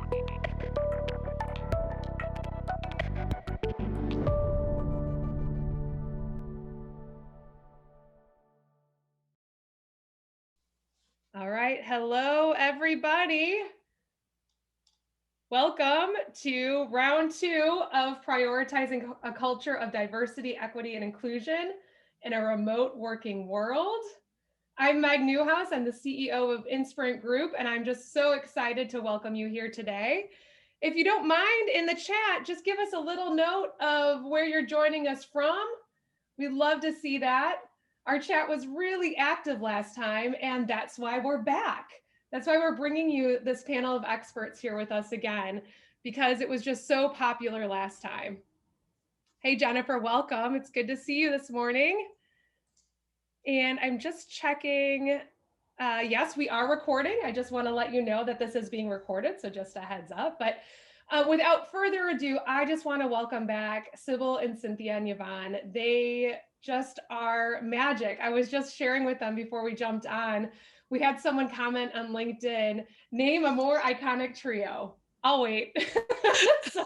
All right, hello everybody. Welcome to round 2 of prioritizing a culture of diversity, equity, and inclusion in a remote working world. I'm Meg Newhouse, I'm the CEO of Insprint Group, and I'm just so excited to welcome you here today. If you don't mind, in the chat, just give us a little note of where you're joining us from. We'd love to see that. Our chat was really active last time, and that's why we're back. That's why we're bringing you this panel of experts here with us again, because it was just so popular last time. Hey, Jennifer, welcome. It's good to see you this morning. And I'm just checking. Yes, we are recording. I just want to let you know that this is being recorded, so just a heads up. But without further ado, I just want to welcome back Sybil and Cynthia and Yvonne. They just are magic. I was just sharing with them before we jumped on. We had someone comment on LinkedIn, name a more iconic trio. I'll wait. So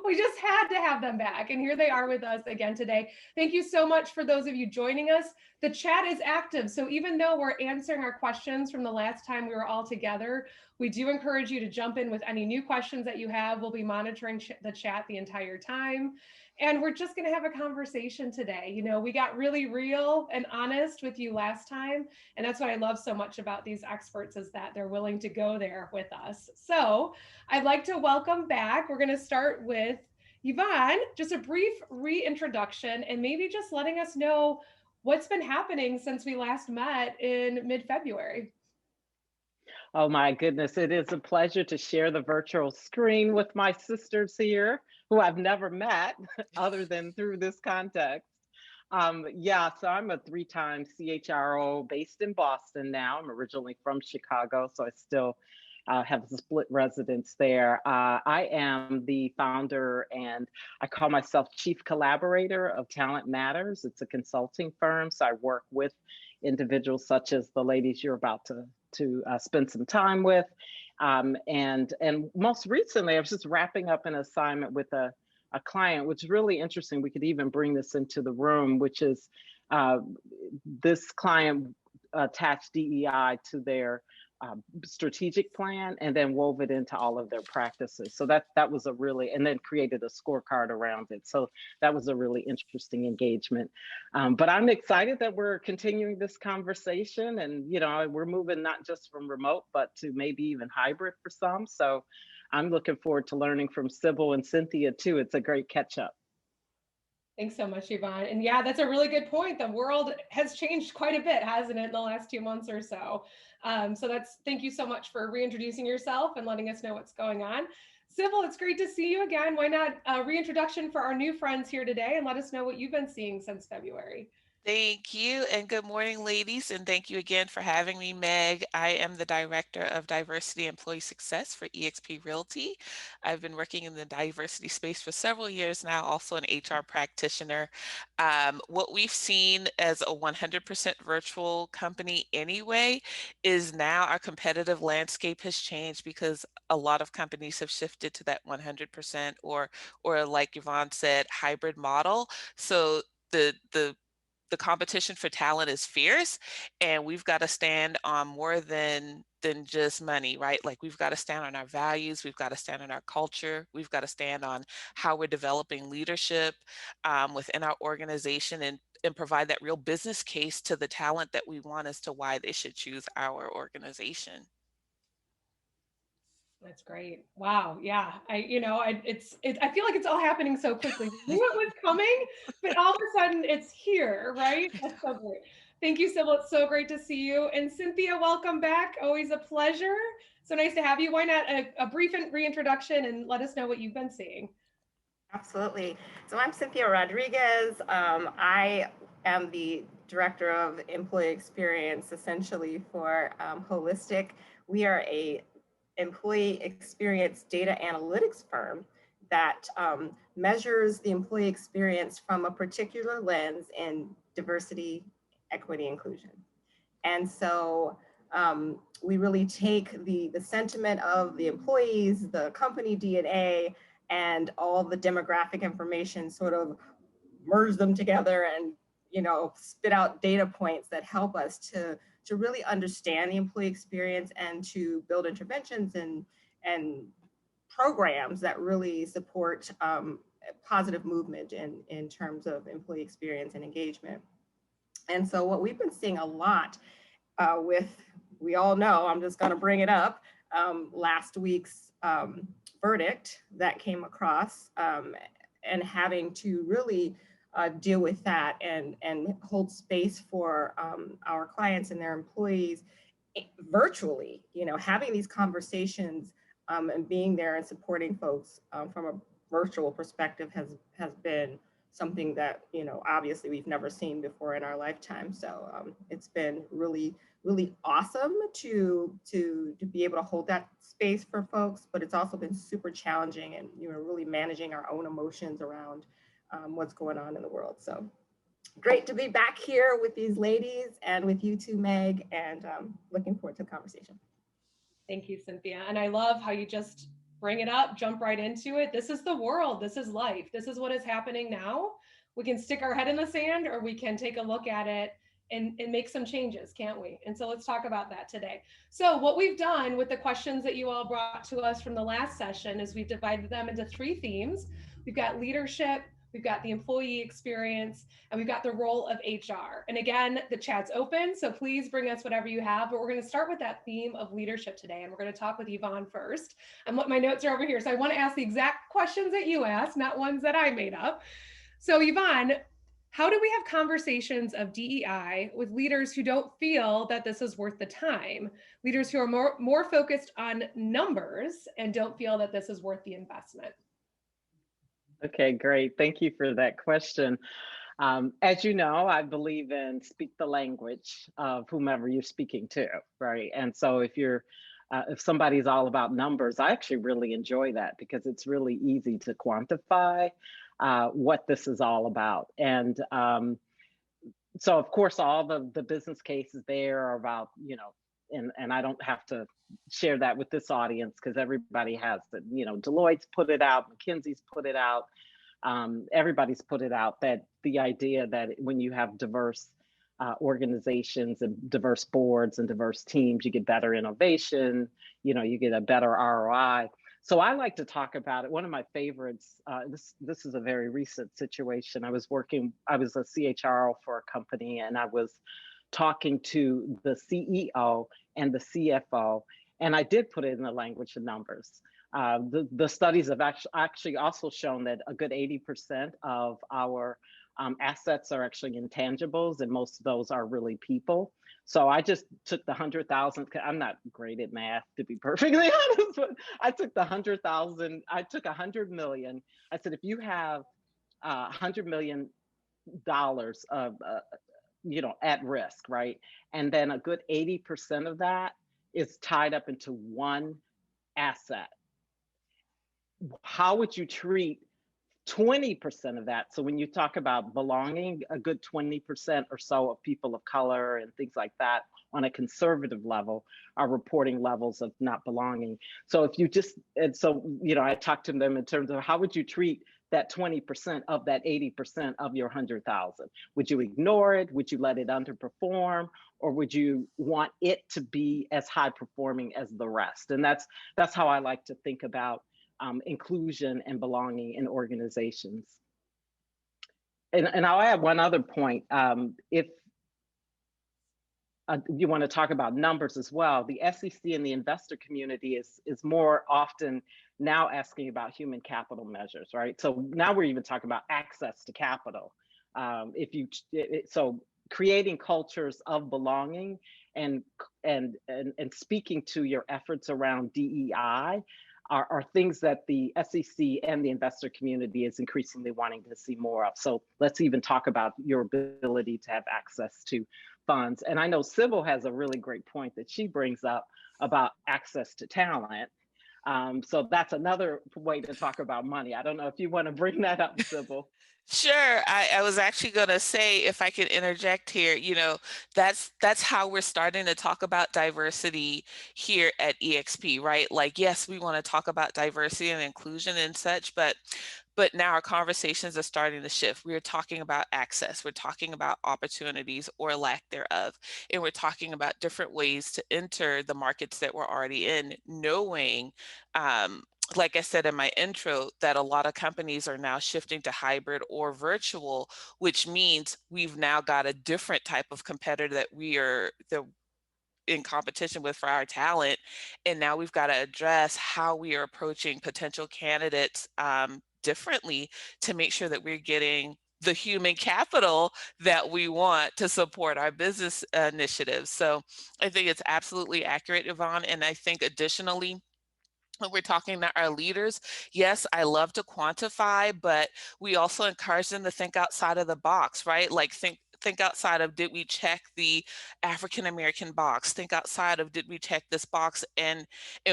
we just had to have them back. And here they are with us again today. Thank you so much for those of you joining us. The chat is active. So even though we're answering our questions from the last time we were all together, we do encourage you to jump in with any new questions that you have. We'll be monitoring the chat the entire time. And we're just going to have a conversation today. You know, we got really real and honest with you last time. And that's what I love so much about these experts is that they're willing to go there with us. So I'd like to welcome back. We're going to start with Yvonne, just a brief reintroduction and maybe just letting us know what's been happening since we last met in mid-February. Oh my goodness, it is a pleasure to share the virtual screen with my sisters here, who I've never met other than through this context. Yeah, so I'm a 3-time CHRO based in Boston now. I'm originally from Chicago, so I still have a split residence there. I am the founder and I call myself Chief Collaborator of Talent Matters. It's a consulting firm, so I work with individuals such as the ladies you're about to spend some time with. And most recently, I was just wrapping up an assignment with a client, which is really interesting. We could even bring this into the room, which is this client attached DEI to their strategic plan and then wove it into all of their practices. So that was a really, and then created a scorecard around it. So that was a really interesting engagement. But I'm excited that we're continuing this conversation, and you know, we're moving not just from remote, but to maybe even hybrid for some. So I'm looking forward to learning from Sybil and Cynthia too. It's a great catch up. Thanks so much, Yvonne. And yeah, that's a really good point. The world has changed quite a bit, hasn't it, in the last 2 months or so? Thank you so much for reintroducing yourself and letting us know what's going on. Sybil, it's great to see you again. Why not a reintroduction for our new friends here today and let us know what you've been seeing since February? Thank you, and good morning, ladies, and thank you again for having me, Meg. I am the Director of Diversity Employee Success for eXp Realty. I've been working in the diversity space for several years now, also an HR practitioner. What we've seen as a 100% virtual company anyway is now our competitive landscape has changed because a lot of companies have shifted to that 100% or like Yvonne said, hybrid model. So the competition for talent is fierce, and we've got to stand on more than just money, right? Like we've got to stand on our values, we've got to stand on our culture, we've got to stand on how we're developing leadership within our organization and provide that real business case to the talent that we want as to why they should choose our organization. That's great. Wow. Yeah. I feel like it's all happening so quickly. We knew it was coming, but all of a sudden it's here, right? That's so great. Thank you, Sybil. It's so great to see you. And Cynthia, welcome back. Always a pleasure. So nice to have you. Why not a brief reintroduction and let us know what you've been seeing? Absolutely. So I'm Cynthia Rodriguez. I am the Director of Employee Experience, essentially for Holistic. We are a employee experience data analytics firm that measures the employee experience from a particular lens in diversity, equity, inclusion. And so we really take the sentiment of the employees, the company DNA, and all the demographic information, sort of merge them together and, you know, spit out data points that help us to really understand the employee experience and to build interventions and programs that really support positive movement in terms of employee experience and engagement. And so what we've been seeing a lot with, we all know, I'm just going to bring it up, last week's verdict that came across, and having to really deal with that and hold space for our clients and their employees virtually, you know, having these conversations and being there and supporting folks from a virtual perspective has been something that, you know, obviously we've never seen before in our lifetime. So it's been really awesome to be able to hold that space for folks, but it's also been super challenging and, you know, really managing our own emotions around what's going on in the world. So great to be back here with these ladies and with you too, Meg, and looking forward to the conversation. Thank you, Cynthia. And I love how you just bring it up, jump right into it. This is the world. This is life. This is what is happening now. We can stick our head in the sand, or we can take a look at it and make some changes, can't we? And so let's talk about that today. So what we've done with the questions that you all brought to us from the last session is we've divided them into 3 themes. We've got leadership, we've got the employee experience, and we've got the role of HR. And again, the chat's open, so please bring us whatever you have, but we're gonna start with that theme of leadership today, and we're gonna talk with Yvonne first. And what my notes are over here, so I wanna ask the exact questions that you asked, not ones that I made up. So Yvonne, how do we have conversations of DEI with leaders who don't feel that this is worth the time? Leaders who are more focused on numbers and don't feel that this is worth the investment? Okay, great. Thank you for that question. As you know, I believe in speak the language of whomever you're speaking to, right? And so if somebody's all about numbers, I actually really enjoy that because it's really easy to quantify what this is all about. And so of course, all the business cases there are about, you know, and I don't have to share that with this audience because everybody has it. You know, Deloitte's put it out, McKinsey's put it out, everybody's put it out, that the idea that when you have diverse organizations and diverse boards and diverse teams, you get better innovation, you know, you get a better ROI. So I like to talk about it. One of my favorites, this is a very recent situation. I was a CHRO for a company, and I was talking to the CEO and the CFO, and I did put it in the language of numbers. The studies have actually also shown that a good 80% of our assets are actually intangibles, and most of those are really people. So I just took the 100,000, I'm not great at math, to be perfectly honest, but I took the 100,000, I took 100 million. I said, if you have $100 million of, you know, at risk, right? And then a good 80% of that is tied up into one asset. How would you treat 20% of that? So when you talk about belonging, a good 20% or so of people of color and things like that on a conservative level are reporting levels of not belonging. So if you just, and so, you know, I talked to them in terms of how would you treat that 20% of that 80% of your 100,000? Would you ignore it? Would you let it underperform? Or would you want it to be as high performing as the rest? And that's how I like to think about inclusion and belonging in organizations. And I'll add one other point. If you want to talk about numbers as well, the SEC and the investor community is more often now asking about human capital measures, right? So now we're even talking about access to capital. So creating cultures of belonging and speaking to your efforts around DEI are things that the SEC and the investor community is increasingly wanting to see more of. So let's even talk about your ability to have access to funds. And I know Sybil has a really great point that she brings up about access to talent. So that's another way to talk about money. I don't know if you want to bring that up, Sybil. Sure. I was actually going to say, if I could interject here, that's how we're starting to talk about diversity here at EXP, right? Like, yes, we want to talk about diversity and inclusion and such, but now our conversations are starting to shift. We're talking about access, we're talking about opportunities or lack thereof, and we're talking about different ways to enter the markets that we're already in, knowing like I said in my intro, that a lot of companies are now shifting to hybrid or virtual, which means we've now got a different type of competitor that we are in competition with for our talent. And now we've got to address how we are approaching potential candidates differently to make sure that we're getting the human capital that we want to support our business initiatives. So I think it's absolutely accurate, Yvonne. And I think additionally, when we're talking to our leaders, yes, I love to quantify, but we also encourage them to think outside of the box, right? Like think outside of, did we check the African American box? Think outside of, did we check this box? And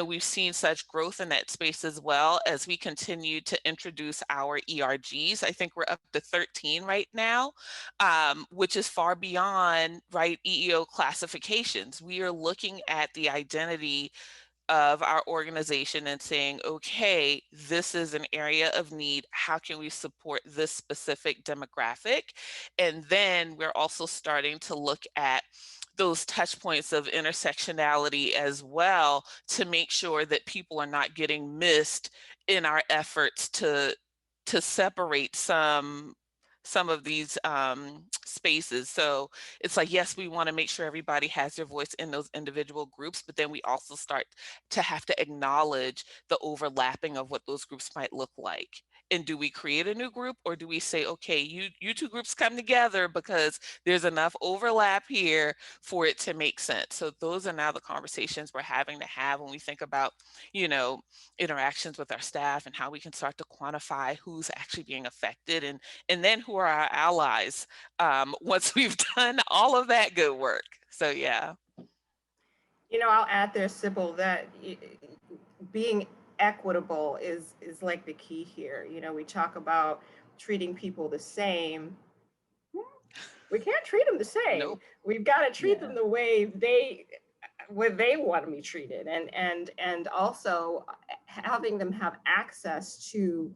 we've seen such growth in that space as well as we continue to introduce our ERGs. I think we're up to 13 right now, which is far beyond, right, EEO classifications. We are looking at the identity of our organization and saying, okay, this is an area of need. How can we support this specific demographic? And then we're also starting to look at those touch points of intersectionality as well to make sure that people are not getting missed in our efforts to separate some of these spaces. So it's like, yes, we want to make sure everybody has their voice in those individual groups, but then we also start to have to acknowledge the overlapping of what those groups might look like. And do we create a new group, or do we say, okay, you two groups come together because there's enough overlap here for it to make sense? So those are now the conversations we're having to have when we think about, interactions with our staff and how we can start to quantify who's actually being affected, and then who are our allies once we've done all of that good work. So yeah. I'll add there, Sybil, that being equitable is like the key here. We talk about treating people the same. We can't treat them the same. Nope. We've got to treat them the way they want to be treated, and also having them have access to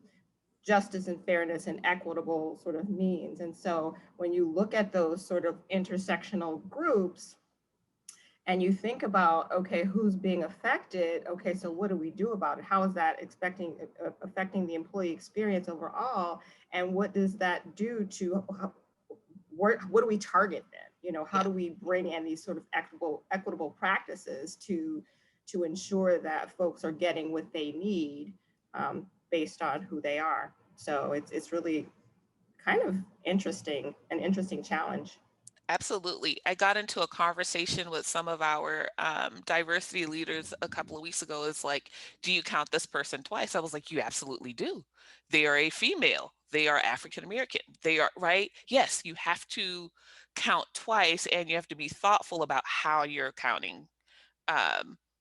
justice and fairness and equitable sort of means. And so when you look at those sort of intersectional groups and you think about, okay, who's being affected? Okay, so what do we do about it? How is that affecting the employee experience overall? And what does that do to, what do we target then? How do we bring in these sort of equitable practices to ensure that folks are getting what they need based on who they are? So it's really kind of an interesting challenge. Absolutely. I got into a conversation with some of our diversity leaders a couple of weeks ago. It's like, do you count this person twice? I was like, you absolutely do. They are a female. They are African American. They are, right? Yes, you have to count twice, and you have to be thoughtful about how you're counting,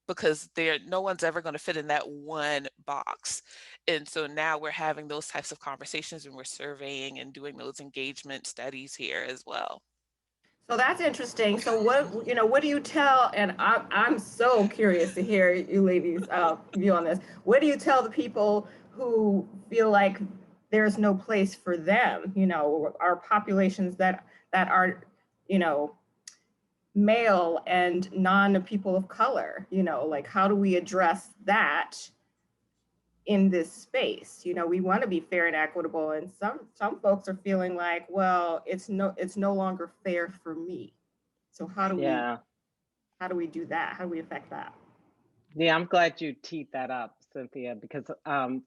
because no one's ever going to fit in that one box. And so now we're having those types of conversations, and we're surveying and doing those engagement studies here as well. So that's interesting. So what do you tell, and I'm so curious to hear you ladies' view on this. What do you tell the people who feel like there's no place for them, our populations that are, male and non-people of color, like how do we address that in this space? We want to be fair and equitable, and some folks are feeling like, well, it's no longer fair for me. So how do we do that? How do we affect that? Yeah, I'm glad you teed that up, Cynthia, because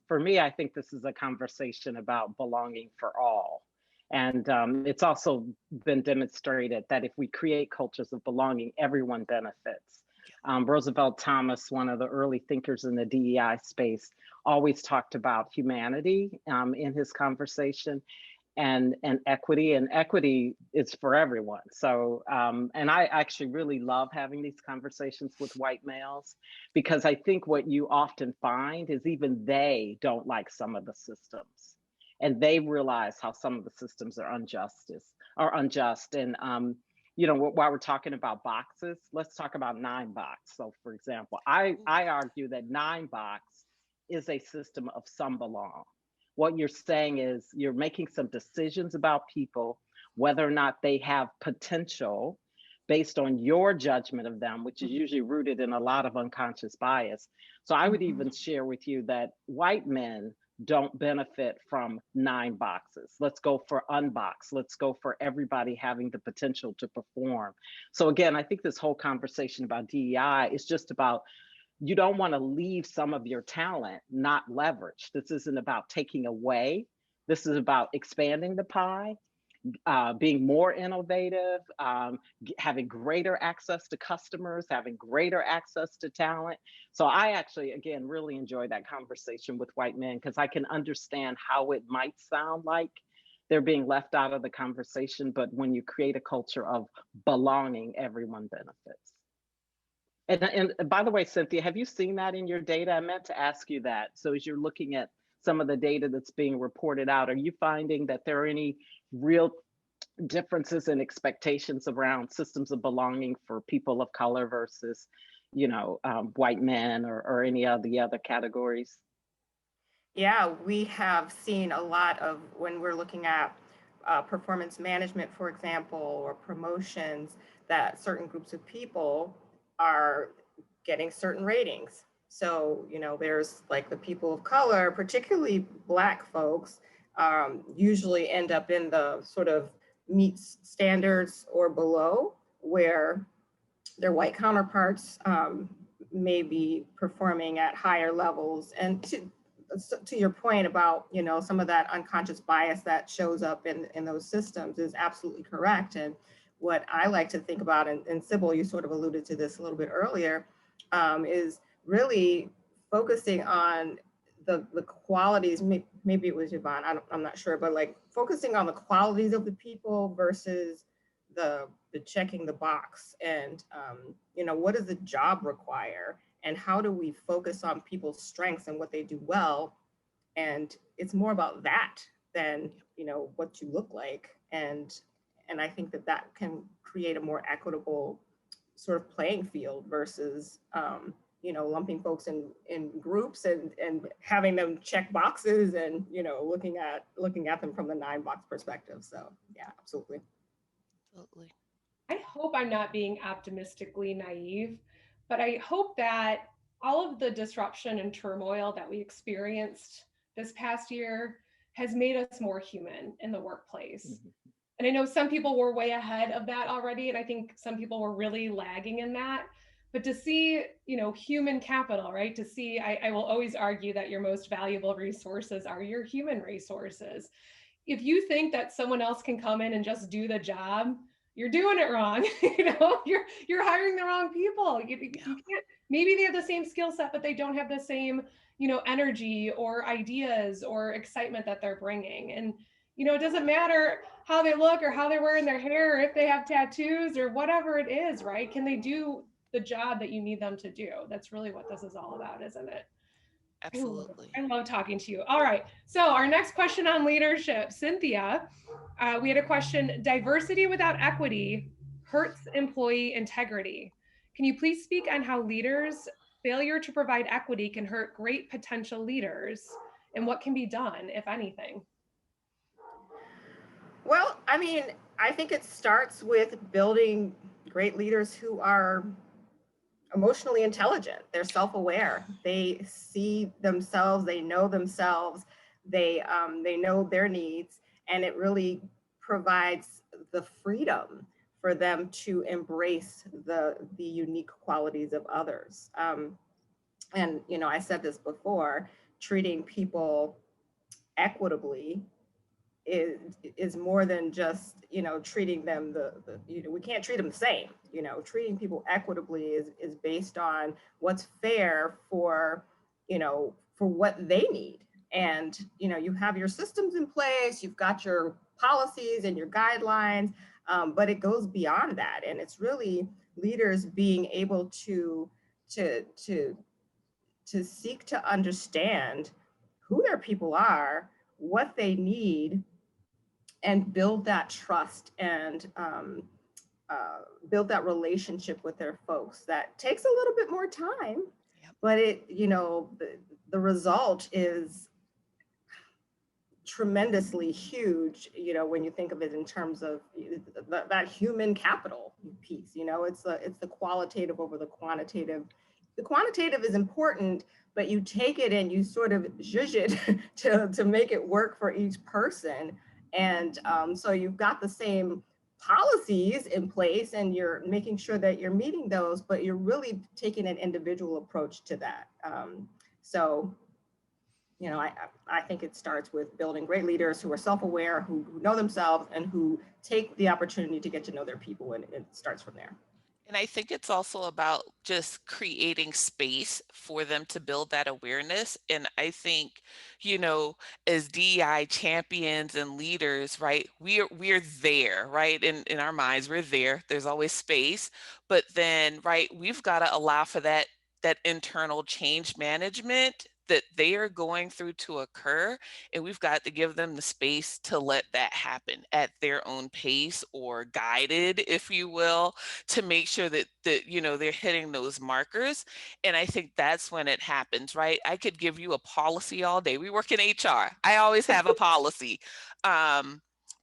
for me, I think this is a conversation about belonging for all. And it's also been demonstrated that if we create cultures of belonging, everyone benefits. Roosevelt Thomas, one of the early thinkers in the DEI space, always talked about humanity in his conversation. and equity, and equity is for everyone. So, and I actually really love having these conversations with white males, because I think what you often find is even they don't like some of the systems, and they realize how some of the systems are unjust. And you know, while we're talking about boxes, let's talk about 9-box. So, for example, I argue that 9-box is a system of some belong. What you're saying is you're making some decisions about people, whether or not they have potential based on your judgment of them, which is usually rooted in a lot of unconscious bias. So I would even share with you that white men don't benefit from 9 boxes. Let's go for unbox. Let's go for everybody having the potential to perform. So again, I think this whole conversation about DEI is just about, you don't want to leave some of your talent not leveraged. This isn't about taking away. This is about expanding the pie, being more innovative, having greater access to customers, having greater access to talent. So I actually, again, really enjoy that conversation with white men, because I can understand how it might sound like they're being left out of the conversation, but when you create a culture of belonging, everyone benefits. And by the way, Cynthia, have you seen that in your data? I meant to ask you that. So as you're looking at some of the data that's being reported out, are you finding that there are any real differences in expectations around systems of belonging for people of color versus, you know, white men or any of the other categories? Yeah, we have seen a lot of, when we're looking at performance management, for example, or promotions, that certain groups of people are getting certain ratings. So, you know, there's like the people of color, particularly Black folks, usually end up in the sort of meets standards or below, where their white counterparts may be performing at higher levels. And to your point about, you know, some of that unconscious bias that shows up in those systems is absolutely correct. And what I like to think about, and Sybil, you sort of alluded to this a little bit earlier, is really focusing on the qualities. Maybe it was Yvonne, I'm not sure, but like focusing on the qualities of the people versus the checking the box. And you know, what does the job require, and how do we focus on people's strengths and what they do well? And it's more about that than, you know, what you look like. And I think that that can create a more equitable sort of playing field versus you know, lumping folks in groups and having them check boxes and, you know, looking at them from the 9-box perspective. So yeah, absolutely. Absolutely. I hope I'm not being optimistically naive, but I hope that all of the disruption and turmoil that we experienced this past year has made us more human in the workplace. Mm-hmm. And I know some people were way ahead of that already, and I think some people were really lagging in that. But to see, you know, human capital, right? To see, I will always argue that your most valuable resources are your human resources. If you think that someone else can come in and just do the job, you're doing it wrong. You know, you're hiring the wrong people. You can't. Maybe they have the same skill set, but they don't have the same, you know, energy or ideas or excitement that they're bringing. And you know, it doesn't matter how they look or how they're wearing their hair, or if they have tattoos or whatever it is, right? Can they do the job that you need them to do? That's really what this is all about, isn't it? Absolutely. I love talking to you. All right. So our next question on leadership, Cynthia, we had a question: diversity without equity hurts employee integrity. Can you please speak on how leaders' failure to provide equity can hurt great potential leaders, and what can be done, if anything? Well, I mean, I think it starts with building great leaders who are emotionally intelligent. They're self-aware. They see themselves. They know themselves. They know their needs, and it really provides the freedom for them to embrace the unique qualities of others. And you know, I said this before: treating people equitably is more than just, you know, treating them you know, we can't treat them the same. You know, treating people equitably is based on what's fair for, you know, for what they need. And you know, you have your systems in place, you've got your policies and your guidelines, but it goes beyond that. And it's really leaders being able to seek to understand who their people are, what they need, and build that trust and build that relationship with their folks. That takes a little bit more time, but it, the result is tremendously huge, when you think of it in terms of that human capital piece. It's the qualitative over the quantitative. The quantitative is important, but you take it and you sort of zhuzh it to make it work for each person. And so you've got the same policies in place and you're making sure that you're meeting those, but you're really taking an individual approach to that. So I think it starts with building great leaders who are self-aware, who know themselves, and who take the opportunity to get to know their people, and it starts from there. And I think it's also about just creating space for them to build that awareness. And I think, as DEI champions and leaders, right, we're there, right? In our minds, we're there. There's always space. But then, right, we've got to allow for that internal change management that they are going through to occur, and we've got to give them the space to let that happen at their own pace, or guided, if you will, to make sure that they're hitting those markers. And I think that's when it happens, right? I could give you a policy all day. We work in HR. I always have a policy.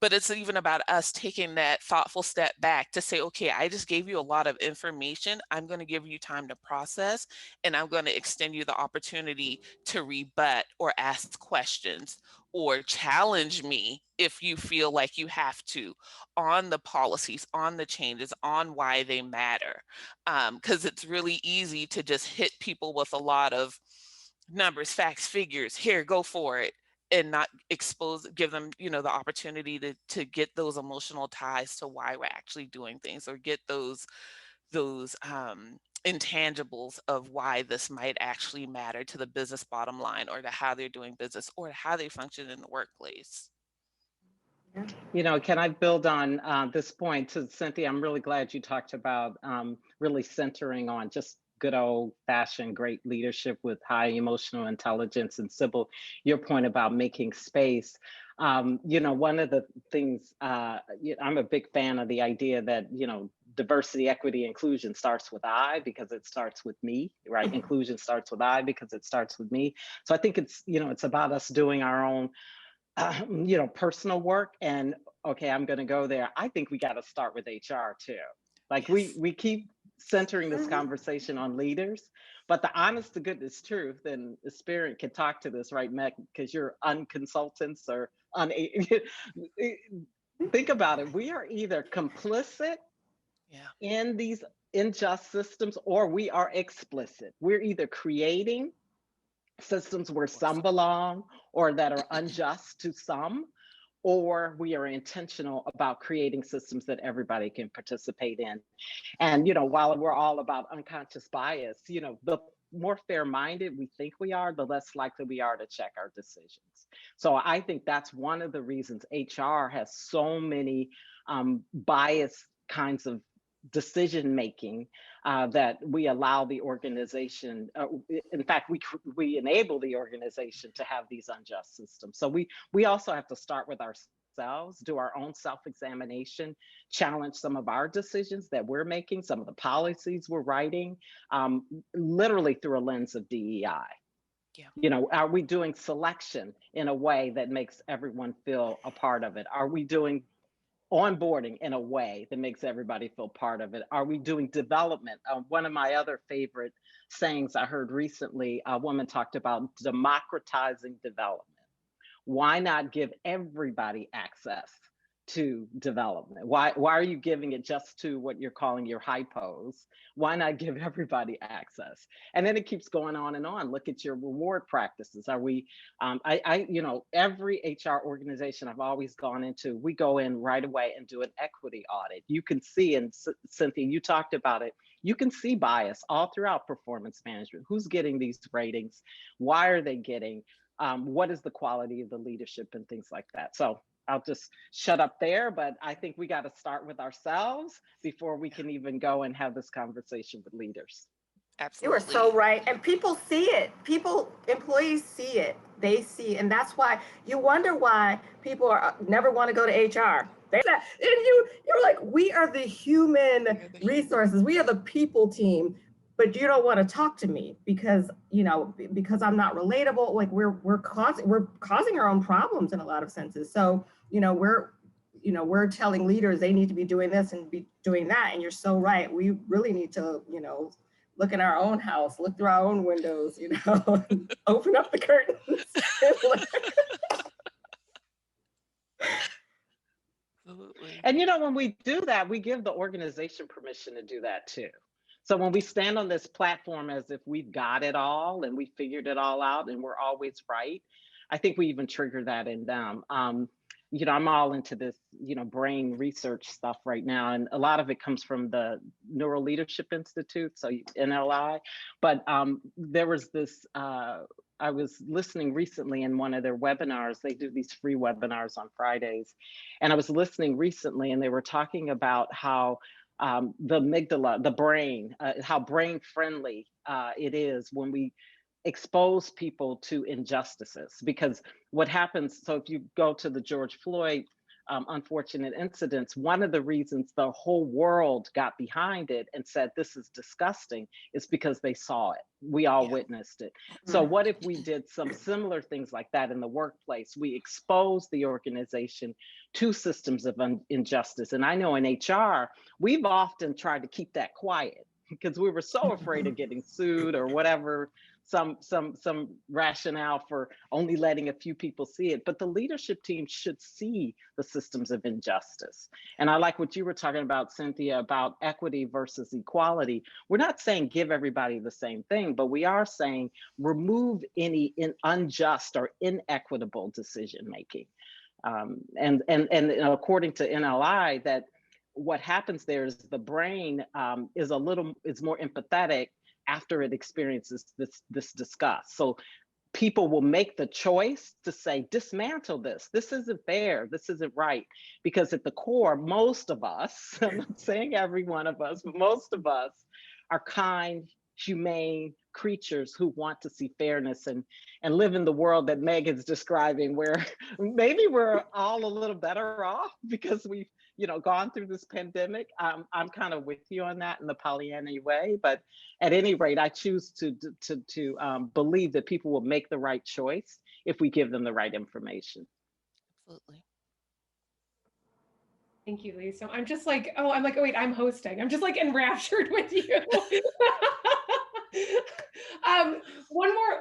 But it's even about us taking that thoughtful step back to say, okay, I just gave you a lot of information. I'm going to give you time to process, and I'm going to extend you the opportunity to rebut or ask questions or challenge me if you feel like you have to, on the policies, on the changes, on why they matter. Because it's really easy to just hit people with a lot of numbers, facts, figures. Here, go for it. And not give them, the opportunity to get those emotional ties to why we're actually doing things, or get those intangibles of why this might actually matter to the business bottom line, or to how they're doing business, or how they function in the workplace. Can I build on this point to Cynthia? I'm really glad you talked about really centering on just good old fashioned great leadership with high emotional intelligence. And Sybil, your point about making space. One of the things, I'm a big fan of the idea that, diversity, equity, inclusion starts with I, because it starts with me, right? Inclusion starts with I because it starts with me. So I think it's, it's about us doing our own personal work. And okay, I'm going to go there. I think we got to start with HR too. Like, yes. we keep centering this conversation on leaders, but the honest to goodness truth, and the spirit can talk to this, right, Meg, because you're unconsultants or think about it. We are either complicit in these unjust systems, or we are explicit. We're either creating systems where some belong, or that are unjust to some, or we are intentional about creating systems that everybody can participate in. And, while we're all about unconscious bias, the more fair-minded we think we are, the less likely we are to check our decisions. So I think that's one of the reasons HR has so many biased kinds of decision making, that we allow the organization, in fact, we enable the organization to have these unjust systems. So we also have to start with ourselves, do our own self-examination, challenge some of our decisions that we're making, some of the policies we're writing, literally through a lens of DEI. Are we doing selection in a way that makes everyone feel a part of it? Are we doing onboarding in a way that makes everybody feel part of it? Are we doing development? One of my other favorite sayings I heard recently, a woman talked about democratizing development. Why not give everybody access to development? Why are you giving it just to what you're calling your hypos? Why not give everybody access? And then it keeps going on and on. Look at your reward practices. Are we, every HR organization I've always gone into, we go in right away and do an equity audit. You can see, and Cynthia, you talked about it, you can see bias all throughout performance management. Who's getting these ratings? Why are they getting? What is the quality of the leadership and things like that? So I'll just shut up there, but I think we got to start with ourselves before we can even go and have this conversation with leaders. Absolutely. You are so right. And people see it. Employees see it. They see, and that's why you wonder why people never want to go to HR. And you're like, we are the human resources. We are the people team, but you don't want to talk to me because I'm not relatable. Like we're causing our own problems in a lot of senses. So we're telling leaders they need to be doing this and be doing that. And you're so right. We really need to look in our own house, look through our own windows, open up the curtains. Absolutely. And when we do that, we give the organization permission to do that too. So when we stand on this platform as if we've got it all and we figured it all out and we're always right, I think we even trigger that in them. I'm all into this, brain research stuff right now. And a lot of it comes from the Neural Leadership Institute, so NLI. But there was this, I was listening recently in one of their webinars. They do these free webinars on Fridays. And I was listening recently and they were talking about how the amygdala, the brain, how brain friendly it is when we expose people to injustices. Because what happens, so if you go to the George Floyd unfortunate incidents, one of the reasons the whole world got behind it and said this is disgusting is because they saw it. We all witnessed it. So what if we did some similar things like that in the workplace? We expose the organization to systems of injustice. And I know in HR, we've often tried to keep that quiet because we were so afraid of getting sued or whatever, some rationale for only letting a few people see it. But the leadership team should see the systems of injustice. And I like what you were talking about, Cynthia, about equity versus equality. We're not saying give everybody the same thing, but we are saying remove any unjust or inequitable decision making. And according to NLI, that what happens there is the brain is more empathetic after it experiences this disgust. So people will make the choice to say, dismantle this. This isn't fair. This isn't right. Because at the core, most of us, I'm not saying every one of us, but most of us are kind, humane creatures who want to see fairness and live in the world that Megan's describing, where maybe we're all a little better off because we've gone through this pandemic. I'm kind of with you on that in the Pollyanna way, but at any rate, I choose to believe that people will make the right choice if we give them the right information. Absolutely. Thank you, Lee. So I'm just like, oh, wait, I'm hosting. I'm just like enraptured with you.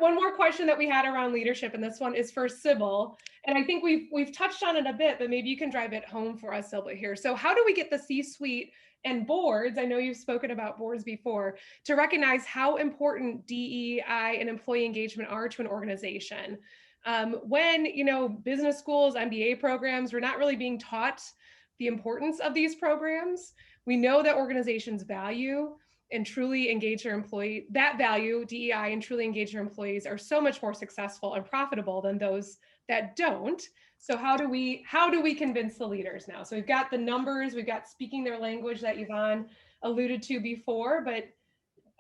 One more question that we had around leadership, and this one is for Sybil. And I think we've touched on it a bit, but maybe you can drive it home for us, Sybil, here. So how do we get the C-suite and boards, I know you've spoken about boards before, to recognize how important DEI and employee engagement are to an organization? When, business schools, MBA programs, we're not really being taught the importance of these programs. We know that organizations value and truly engage their employee, that value, DEI, and truly engage their employees are so much more successful and profitable than those that don't. So how do we convince the leaders now? So we've got the numbers, we've got speaking their language that Yvonne alluded to before, but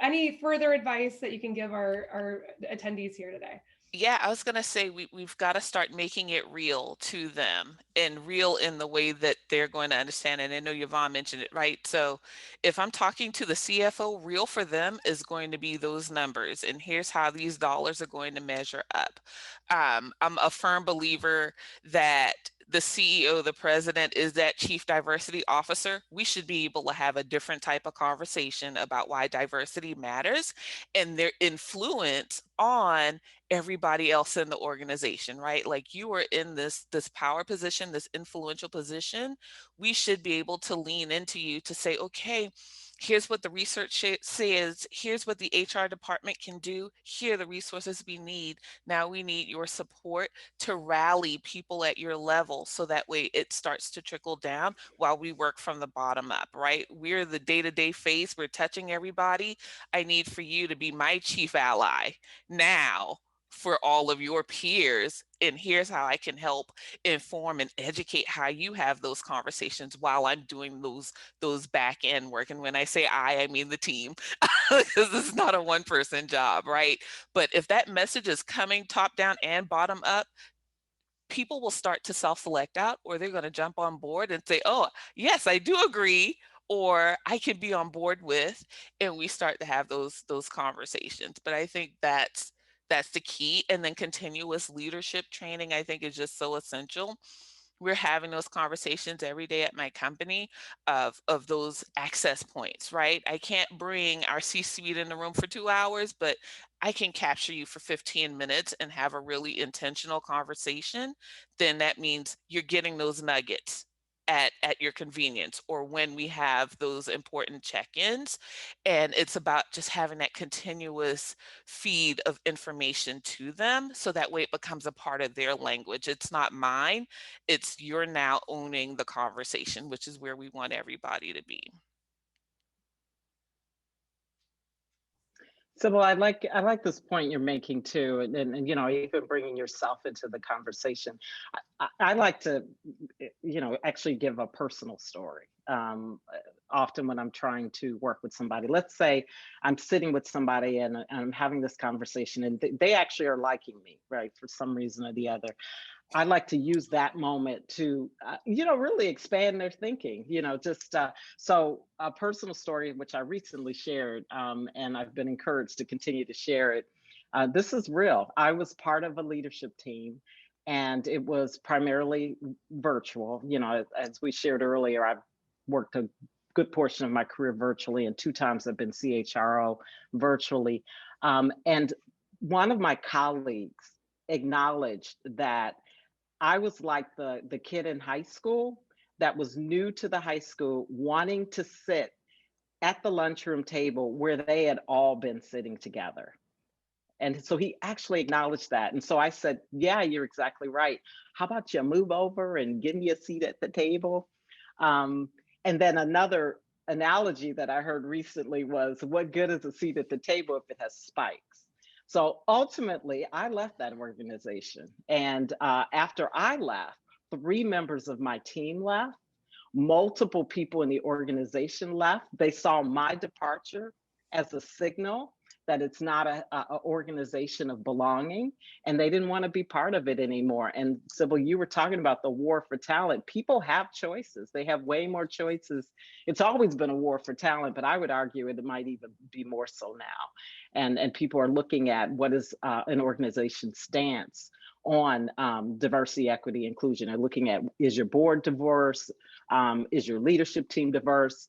any further advice that you can give our attendees here today? Yeah, I was going to say we've got to start making it real to them, and real in the way that they're going to understand. And I know Yvonne mentioned it, right? So if I'm talking to the CFO, real for them is going to be those numbers. And here's how these dollars are going to measure up. I'm a firm believer that the CEO, the president, is that chief diversity officer. We should be able to have a different type of conversation about why diversity matters and their influence on everybody else in the organization, right? Like you are in this power position, this influential position. We should be able to lean into you to say, okay, here's what the research says, here's what the HR department can do, here are the resources we need. Now we need your support to rally people at your level so that way it starts to trickle down while we work from the bottom up, right? We're the day-to-day face, we're touching everybody. I need for you to be my chief ally now for all of your peers, and here's how I can help inform and educate how you have those conversations while I'm doing those back end work. And when I say I mean the team, because this is not a one person job, right? But if that message is coming top down and bottom up, people will start to self-select out, or they're going to jump on board and say, oh, yes, I do agree, or I can be on board with, and we start to have those conversations. But I think that's the key. And then continuous leadership training, I think, is just so essential. We're having those conversations every day at my company of those access points, right? I can't bring our C-suite in the room for 2 hours, but I can capture you for 15 minutes and have a really intentional conversation. Then that means you're getting those nuggets at your convenience, or when we have those important check-ins. And it's about just having that continuous feed of information to them, so that way it becomes a part of their language. It's not mine, it's you're now owning the conversation, which is where we want everybody to be. Sybil, I like this point you're making too, and you know, even bringing yourself into the conversation. I like to, you know, actually give a personal story. Often when I'm trying to work with somebody, let's say I'm sitting with somebody and I'm having this conversation, and they actually are liking me, right, for some reason or the other. I like to use that moment to, you know, really expand their thinking, you know, just so a personal story, which I recently shared, and I've been encouraged to continue to share it. This is real. I was part of a leadership team, and it was primarily virtual. You know, as we shared earlier, I've worked a good portion of my career virtually, and 2 times I've been CHRO virtually. And one of my colleagues acknowledged that I was like the kid in high school that was new to the high school, wanting to sit at the lunchroom table where they had all been sitting together. And so he actually acknowledged that. And so I said, yeah, you're exactly right. How about you move over and give me a seat at the table? And then another analogy that I heard recently was, what good is a seat at the table if it has spikes? So ultimately, I left that organization. And after I left, 3 members of my team left. Multiple people in the organization left. They saw my departure as a signal that it's not a organization of belonging, and they didn't want to be part of it anymore. And Sybil, you were talking about the war for talent. People have choices. They have way more choices. It's always been a war for talent, but I would argue it might even be more so now. And people are looking at what is an organization's stance on diversity, equity, inclusion. They're looking at, is your board diverse? Is your leadership team diverse?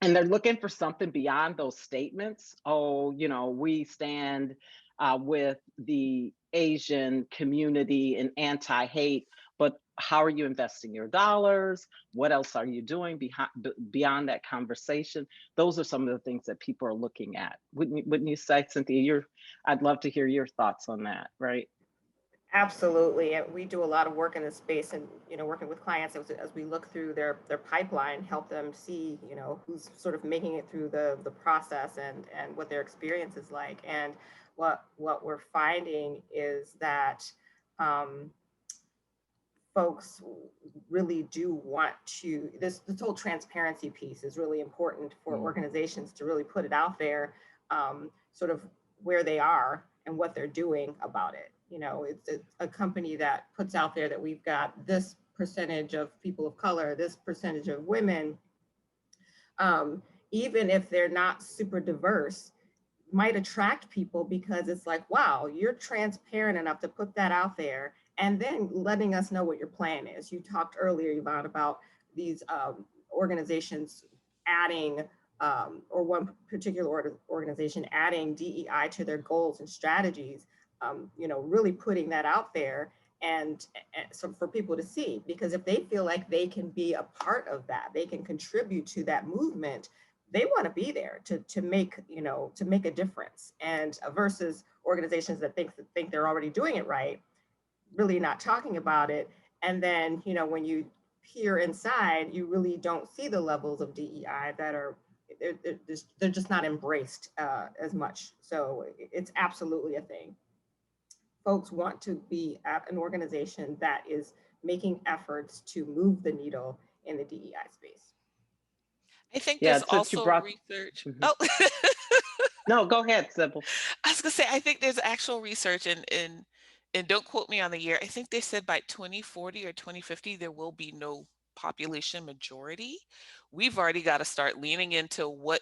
And they're looking for something beyond those statements. Oh, you know, we stand with the Asian community and anti-hate, but how are you investing your dollars? What else are you doing beyond that conversation? Those are some of the things that people are looking at. Wouldn't you say, Cynthia? I'd love to hear your thoughts on that, right? Absolutely. And we do a lot of work in this space, and, you know, working with clients as we look through their pipeline, help them see, you know, who's sort of making it through the process, and what their experience is like. And what we're finding is that folks really do want to, this whole transparency piece is really important for organizations to really put it out there, sort of where they are and what they're doing about it. You know, it's a company that puts out there that we've got this percentage of people of color, this percentage of women, even if they're not super diverse, might attract people because it's like, wow, you're transparent enough to put that out there, and then letting us know what your plan is. You talked earlier, Yvonne, about these organizations adding, or one particular organization adding DEI to their goals and strategies, you know, really putting that out there, and so for people to see, because if they feel like they can be a part of that, they can contribute to that movement, they want to be there to make, you know, to make a difference. And versus organizations that think they're already doing it right, really not talking about it. And then, you know, when you peer inside, you really don't see the levels of DEI that are, they're just not embraced as much. So it's absolutely a thing. folks want to be at an organization that is making efforts to move the needle in the DEI space. I think Yeah, there's since you also brought, research. Mhm. Oh, No, go ahead, Sybil. I was gonna say, I think there's actual research and don't quote me on the year. I think they said by 2040 or 2050, there will be no population majority. We've already got to start leaning into what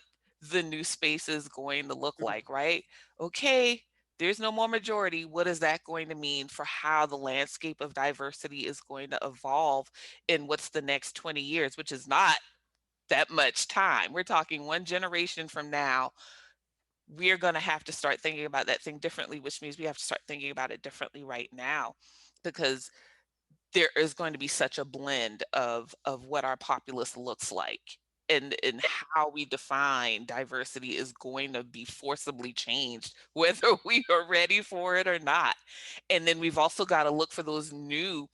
the new space is going to look like, right? Okay, there's no more majority. What is that going to mean for how the landscape of diversity is going to evolve in what's the next 20 years, which is not that much time. We're talking one generation from now. We're going to have to start thinking about that thing differently, which means we have to start thinking about it differently right now, because there is going to be such a blend of what our populace looks like, and how we define diversity is going to be forcibly changed whether we are ready for it or not. And then we've also got to look for those new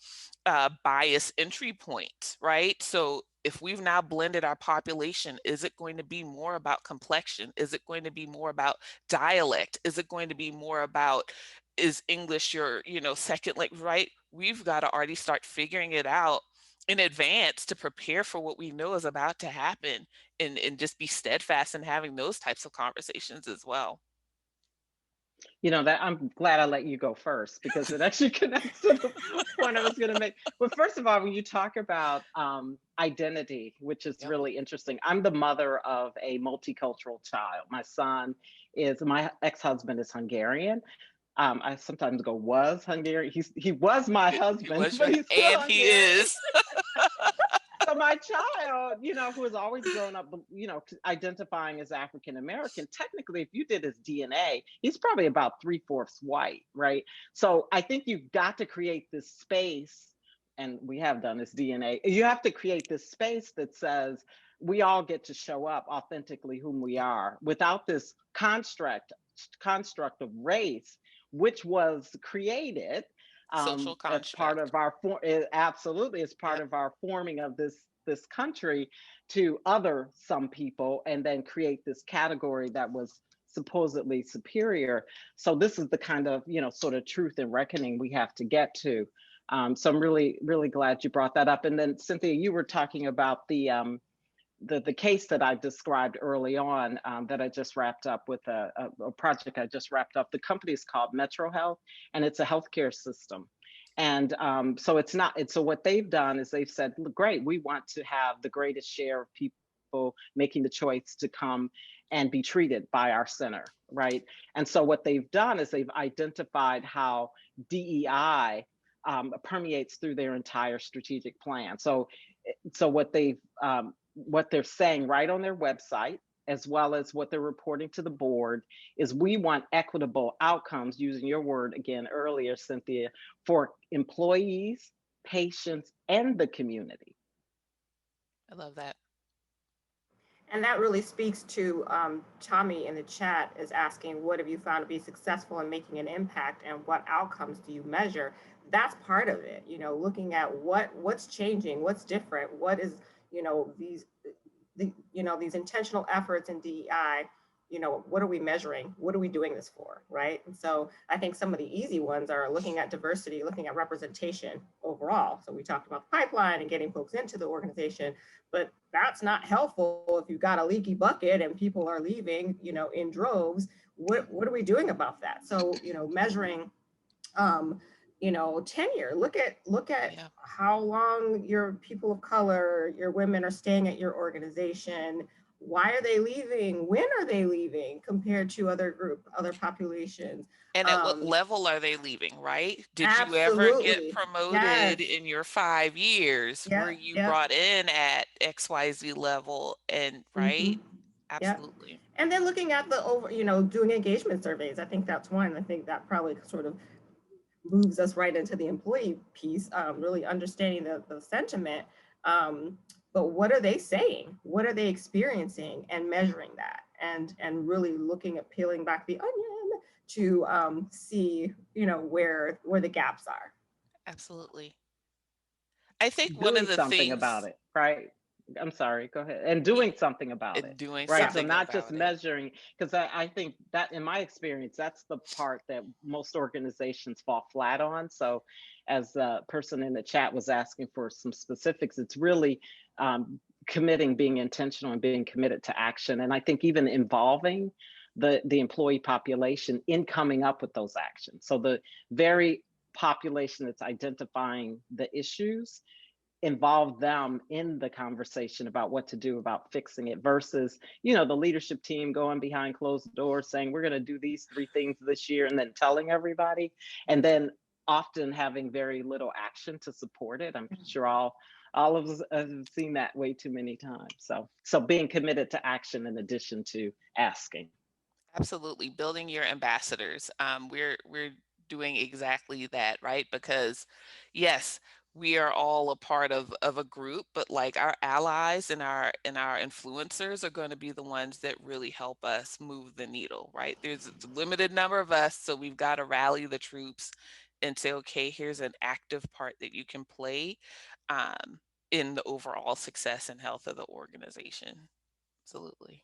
bias entry points, right? So if we've now blended our population, is it going to be more about complexion? Is it going to be more about dialect? Is it going to be more about, is English your, second language, right? We've got to already start figuring it out in advance to prepare for what we know is about to happen, and just be steadfast in having those types of conversations as well. That I'm glad I let you go first, because it actually connects to the point I was going to make. But first of all, when you talk about identity, which is Yep. really interesting, I'm the mother of a multicultural child. My ex-husband is Hungarian. I sometimes go was Hungarian. He was my husband, but he's still and he Hungarian. is. So my child, who has always grown up, identifying as African American, technically, if you did his DNA, he's probably about 3/4 white, right? So I think you've got to create this space, and we have done this DNA. You have to create this space that says we all get to show up authentically whom we are, without this construct of race, which was created Social as part construct. of our absolutely as part Yep. of our forming of this country to other some people, and then create this category that was supposedly superior. So this is the kind of sort of truth and reckoning we have to get to. So I'm really, really glad you brought that up. And then Cynthia, you were talking about the case that I described early on, that I just wrapped up with a project I just wrapped up. The company is called Metro Health, and it's a healthcare system. And so what they've done is they've said, great, we want to have the greatest share of people making the choice to come and be treated by our center, right? And so what they've done is they've identified how DEI permeates through their entire strategic plan. So what they're saying right on their website, as well as what they're reporting to the board, is we want equitable outcomes, using your word again earlier, Cynthia, for employees, patients, and the community. I love that. And that really speaks to Tommy in the chat is asking, what have you found to be successful in making an impact, and what outcomes do you measure? That's part of it, looking at what's changing, what's different, what is, these intentional efforts in DEI, what are we measuring? What are we doing this for, right? And so I think some of the easy ones are looking at diversity, looking at representation overall. So we talked about the pipeline and getting folks into the organization, but that's not helpful if you've got a leaky bucket and people are leaving, in droves. What are we doing about that? So, measuring tenure. Look at Yeah. how long your people of color, your women are staying at your organization. Why are they leaving? When are they leaving compared to other populations? And at what level are they leaving, right? Did you ever get Absolutely. promoted Yes. in your 5 years? Were Yep. you Yep. brought in at XYZ level? And right? Yep. Absolutely. And then looking at doing engagement surveys. I think that's one. I think that probably sort of moves us right into the employee piece, really understanding the sentiment. But what are they saying? What are they experiencing, and measuring that, and really looking at peeling back the onion to see, where the gaps are. Absolutely. I think one Doing of the something about things, it, right? I'm sorry, go ahead. And doing something about it, Doing right? So something not just about it. measuring, because I think that in my experience, that's the part that most organizations fall flat on. So as the person in the chat was asking for some specifics, it's really committing, being intentional and being committed to action. And I think even involving the employee population in coming up with those actions. So the very population that's identifying the issues, involve them in the conversation about what to do about fixing it versus, you know, the leadership team going behind closed doors saying we're going to do these 3 things this year and then telling everybody, and then often having very little action to support it. I'm sure all of us have seen that way too many times. So being committed to action in addition to asking. Absolutely, building your ambassadors. We're doing exactly that, right? Because yes, we are all a part of a group, but like our allies and our influencers are going to be the ones that really help us move the needle, right? There's a limited number of us, so we've got to rally the troops and say, okay, here's an active part that you can play in the overall success and health of the organization. Absolutely.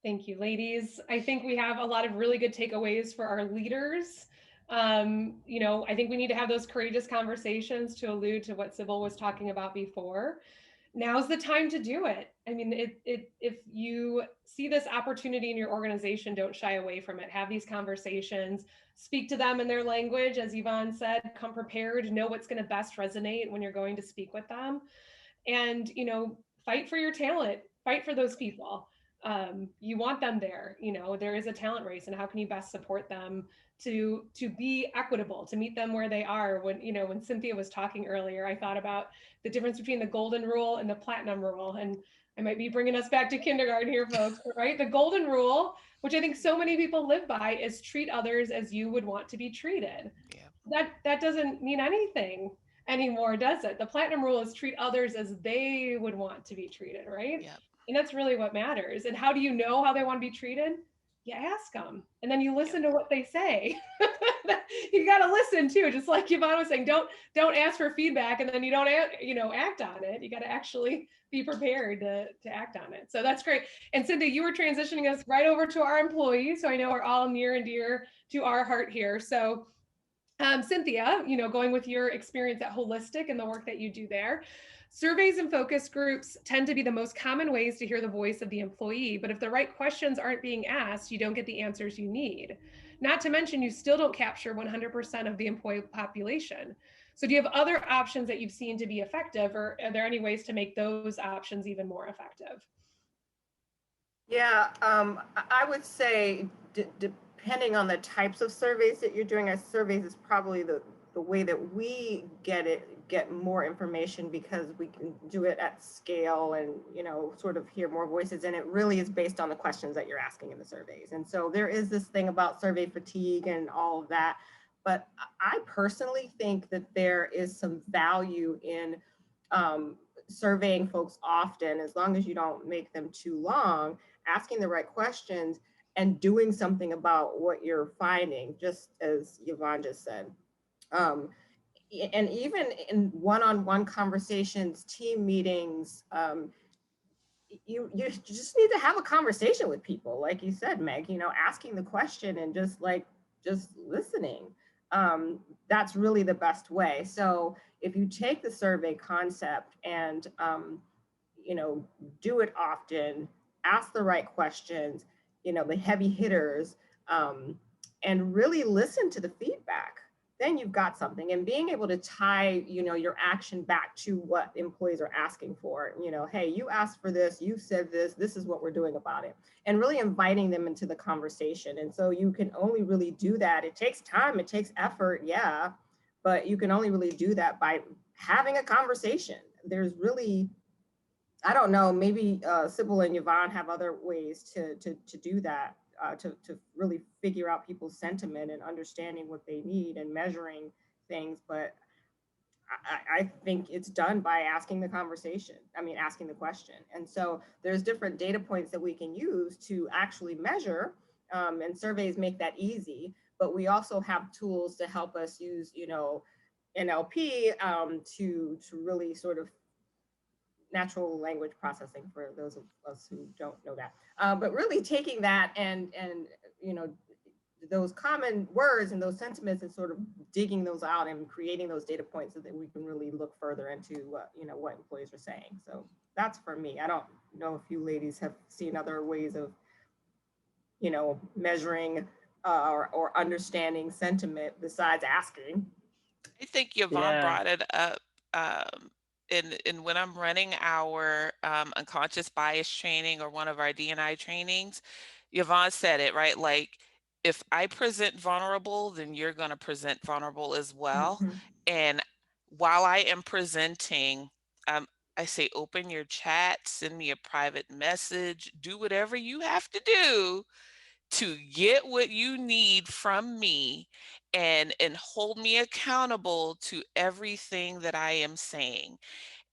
Thank you, ladies. I think we have a lot of really good takeaways for our leaders. You know, I think we need to have those courageous conversations, to allude to what Sybil was talking about before. Now's the time to do it. I mean, if you see this opportunity in your organization, don't shy away from it. Have these conversations, speak to them in their language. As Yvonne said, come prepared, know what's going to best resonate when you're going to speak with them. And, you know, fight for your talent, fight for those people. You want them there. You know, there is a talent race, and how can you best support them to be equitable, to meet them where they are? When, you know, when Cynthia was talking earlier, I thought about the difference between the golden rule and the platinum rule. And I might be bringing us back to kindergarten here, folks, right? The golden rule, which I think so many people live by, is treat others as you would want to be treated. Yeah. That doesn't mean anything anymore, does it? The platinum rule is treat others as they would want to be treated, right? Yep. And that's really what matters. And how do you know how they want to be treated? You ask them, and then you listen to what they say. You got to listen too, just like Yvonne was saying. Don't ask for feedback and then you don't act on it. You got to actually be prepared to act on it. So that's great. And Cynthia, you were transitioning us right over to our employees, so I know are all near and dear to our heart here. So Cynthia, you know, going with your experience at Holistic and the work that you do there, surveys and focus groups tend to be the most common ways to hear the voice of the employee. But if the right questions aren't being asked, you don't get the answers you need. Not to mention, you still don't capture 100% of the employee population. So do you have other options that you've seen to be effective, or are there any ways to make those options even more effective? Yeah, I would say depending on the types of surveys that you're doing, surveys is probably the way that we get more information, because we can do it at scale and, you know, sort of hear more voices. And it really is based on the questions that you're asking in the surveys. And so there is this thing about survey fatigue and all of that. But I personally think that there is some value in surveying folks often, as long as you don't make them too long, asking the right questions and doing something about what you're finding, just as Yvonne just said. And even in one-on-one conversations, team meetings, you just need to have a conversation with people, like you said, Meg, you know, asking the question and just listening. That's really the best way. So if you take the survey concept and you know, do it often, ask the right questions, you know, the heavy hitters, and really listen to the feedback, then you've got something. And being able to tie, you know, your action back to what employees are asking for, you know, hey, you asked for this, you said this is what we're doing about it, and really inviting them into the conversation. And so you can only really do that. It takes time, it takes effort, yeah, but you can only really do that by having a conversation. There's really, I don't know, maybe Sybil and Yvonne have other ways to do that, to really figure out people's sentiment and understanding what they need and measuring things. But I think it's done by asking the conversation. I mean, asking the question. And so there's different data points that we can use to actually measure, and surveys make that easy. But we also have tools to help us use, you know, NLP to really sort of natural language processing for those of us who don't know that. But really taking that and you know, those common words and those sentiments and sort of digging those out and creating those data points so that we can really look further into you know, what employees are saying. So that's for me. I don't know if you ladies have seen other ways of, you know, measuring or understanding sentiment besides asking. I think Yvonne Yeah. brought it up. In when I'm running our unconscious bias training or one of our D&I trainings, Yvonne said it, right? Like, if I present vulnerable, then you're going to present vulnerable as well. Mhm. And while I am presenting, I say, open your chat, send me a private message, do whatever you have to do to get what you need from me, and hold me accountable to everything that I am saying.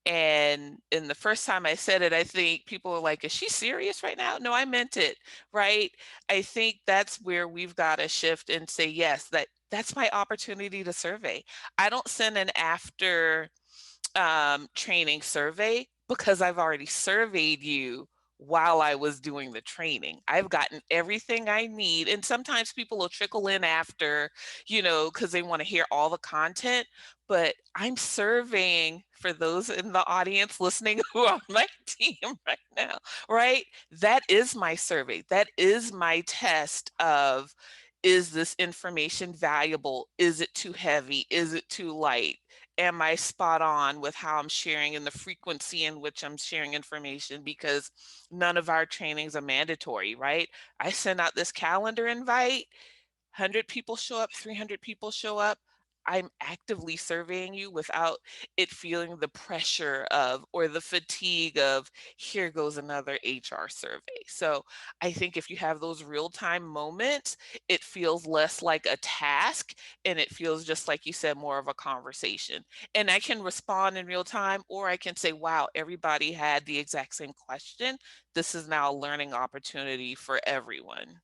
And the first time I said it, I think people were like, is she serious right now? No, I meant it, right? I think that's where we've got to shift and say, yes, that's my opportunity to survey. I don't send an after training survey because I've already surveyed you while I was doing the training. I've gotten everything I need. And sometimes people will trickle in after, you know, because they want to hear all the content. But I'm surveying, for those in the audience listening who are on my team right now, right? That is my survey. That is my test of, is this information valuable? Is it too heavy? Is it too light? Am I spot on with how I'm sharing and the frequency in which I'm sharing information? Because none of our trainings are mandatory, right? I send out this calendar invite, 100 people show up, 300 people show up. I'm actively surveying you without it feeling the pressure of, or the fatigue of, here goes another HR survey. So I think if you have those real-time moments, it feels less like a task and it feels, just like you said, more of a conversation. And I can respond in real time, or I can say, wow, everybody had the exact same question. This is now a learning opportunity for everyone.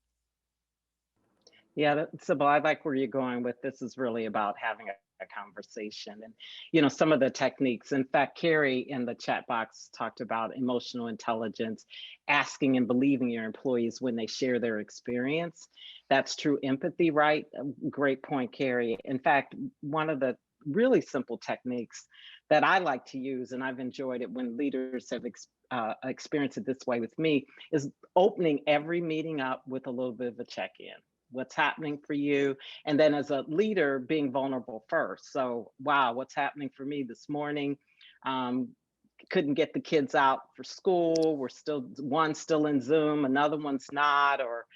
Yeah, Sybil, I like where you're going with this. Is really about having a conversation and, you know, some of the techniques. In fact, Carrie in the chat box talked about emotional intelligence, asking and believing your employees when they share their experience. That's true empathy, right? Great point, Carrie. In fact, one of the really simple techniques that I like to use, and I've enjoyed it when leaders have experienced it this way with me, is opening every meeting up with a little bit of a check-in. What's happening for you? And then as a leader, being vulnerable first. So, wow, what's happening for me this morning? Um, couldn't get the kids out for school. We're still, one's still in Zoom, another one's not. Or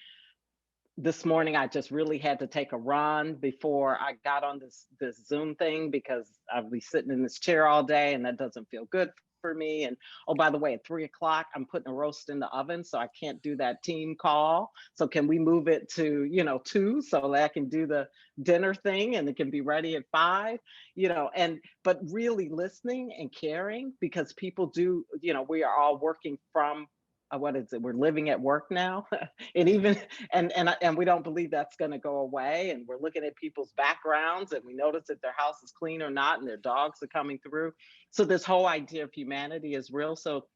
this morning I just really had to take a run before I got on this Zoom thing because I'll be sitting in this chair all day and that doesn't feel good for me. And oh, by the way, at 3 o'clock, I'm putting a roast in the oven, so I can't do that team call. So can we move it to, 2 so that I can do the dinner thing and it can be ready at 5, but really listening and caring, because people do, we are all working from what is it? We're living at work now, and even and we don't believe that's going to go away. And we're looking at people's backgrounds, and we notice if their house is clean or not, and their dogs are coming through. So this whole idea of humanity is real. So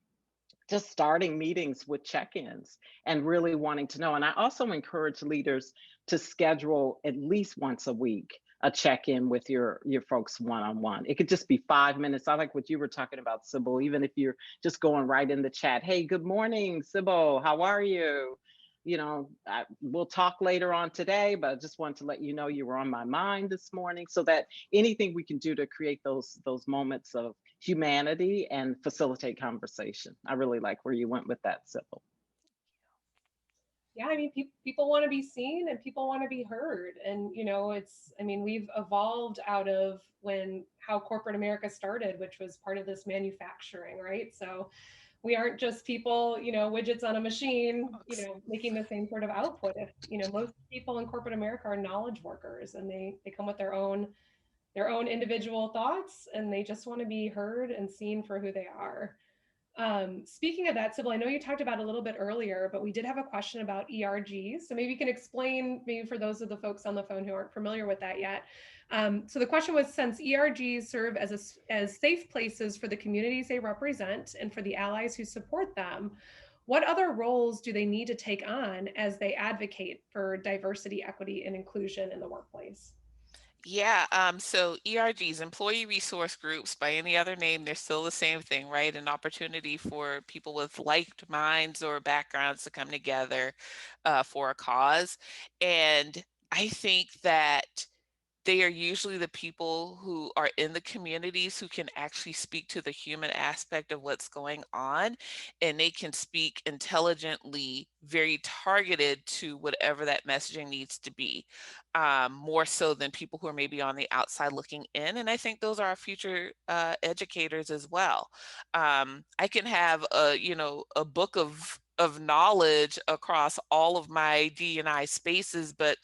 just starting meetings with check-ins and really wanting to know. And I also encourage leaders to schedule at least once a week a check-in with your folks one-on-one. It could just be 5 minutes. I like what you were talking about, Sybil, even if you're just going right in the chat. Hey, good morning, Sybil. How are you? We'll talk later on today, but I just wanted to let you know you were on my mind this morning, so that anything we can do to create those moments of humanity and facilitate conversation. I really like where you went with that, Sybil. Yeah, I mean, people want to be seen and people want to be heard. And, we've evolved out of how corporate America started, which was part of this manufacturing, right? So we aren't just people, widgets on a machine, making the same sort of output. If, most people in corporate America are knowledge workers, and they come with their own individual thoughts, and they just want to be heard and seen for who they are. Speaking of that, Sybil, I know you talked about it a little bit earlier, but we did have a question about ERGs. So maybe you can explain, maybe for those of the folks on the phone who aren't familiar with that yet. So the question was, since ERGs serve as safe places for the communities they represent and for the allies who support them, what other roles do they need to take on as they advocate for diversity, equity, and inclusion in the workplace? Yeah, so ERGs, employee resource groups, by any other name, they're still the same thing, right? An opportunity for people with like minds or backgrounds to come together for a cause. And I think that they are usually the people who are in the communities who can actually speak to the human aspect of what's going on, and they can speak intelligently, very targeted to whatever that messaging needs to be, more so than people who are maybe on the outside looking in. And I think those are our future educators as well. I can have a book of knowledge across all of my D&I spaces, but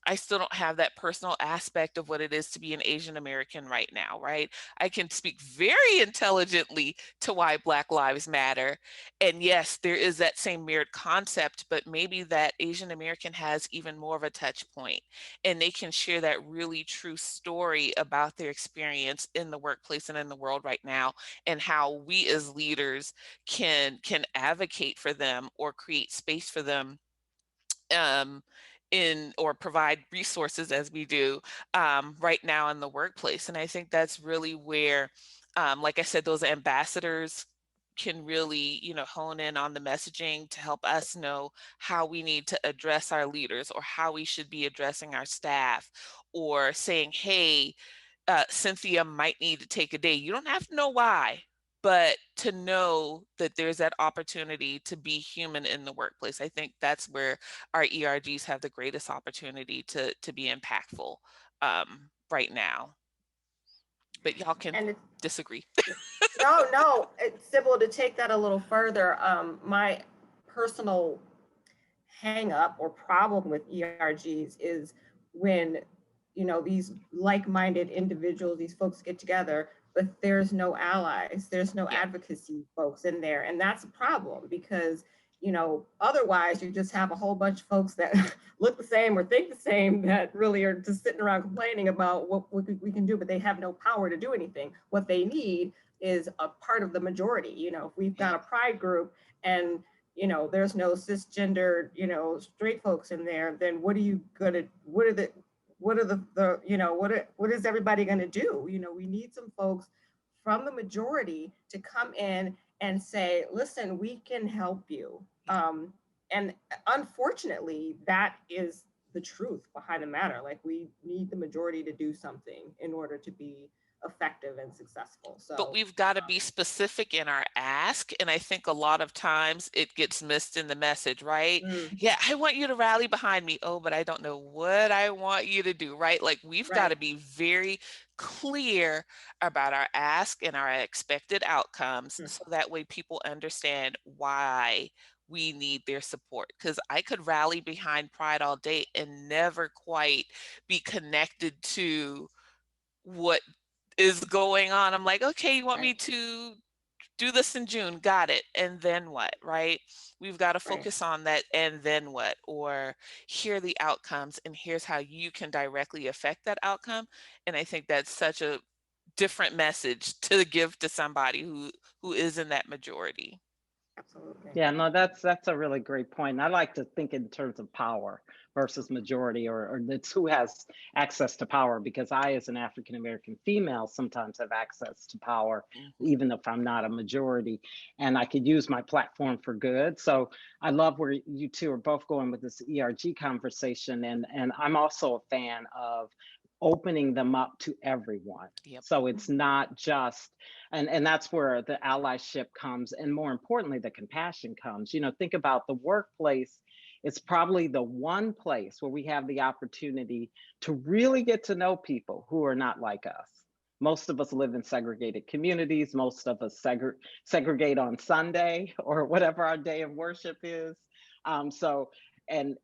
I still don't have that personal aspect of what it is to be an Asian American right now, right? I can speak very intelligently to why Black Lives Matter. And yes, there is that same mirrored concept, but maybe that Asian American has even more of a touch point, and they can share that really true story about their experience in the workplace and in the world right now, and how we as leaders can advocate for them or create space for them, um, in or provide resources as we do right now in the workplace. And I think that's really where, like I said, those ambassadors can really, hone in on the messaging to help us know how we need to address our leaders, or how we should be addressing our staff, or saying, hey, Cynthia might need to take a day. You don't have to know why, but to know that there's that opportunity to be human in the workplace. I think that's where our ERGs have the greatest opportunity to be impactful right now. But y'all can disagree. No, Sybil, to take that a little further, my personal hang up or problem with ERGs is when, these like-minded individuals, these folks get together, but there's no allies, there's no advocacy folks in there. And that's a problem because, otherwise you just have a whole bunch of folks that look the same or think the same that really are just sitting around complaining about what we can do, but they have no power to do anything. What they need is a part of the majority. If we've got a pride group and there's no cisgender, straight folks in there, then what is everybody gonna do? We need some folks from the majority to come in and say, listen, we can help you. And unfortunately, that is the truth behind the matter. Like, we need the majority to do something in order to be effective and successful. So, but we've got to be specific in our ask, and I think a lot of times it gets missed in the message, right? Yeah, I want you to rally behind me. Oh, but I don't know what I want you to do, right? Like, we've got to be very clear about our ask and our expected outcomes, so that way people understand why we need their support. Because I could rally behind pride all day and never quite be connected to what is going on. I'm like, okay, you want me to do this in June? Got it. And then what, right? We've got to focus on that. And then what? Or here are the outcomes, and here's how you can directly affect that outcome. And I think that's such a different message to give to somebody who is in that majority. Absolutely. Yeah, no, that's a really great point. And I like to think in terms of power versus majority, or that's who has access to power, because I, as an African American female, sometimes have access to power, even if I'm not a majority, and I could use my platform for good. So I love where you two are both going with this ERG conversation, and I'm also a fan of opening them up to everyone. So it's not just, and that's where the allyship comes, and more importantly, the compassion comes. Think about the workplace. It's probably the one place where we have the opportunity to really get to know people who are not like us. Most of us live in segregated communities. Most of us segregate on Sunday or whatever our day of worship is. So and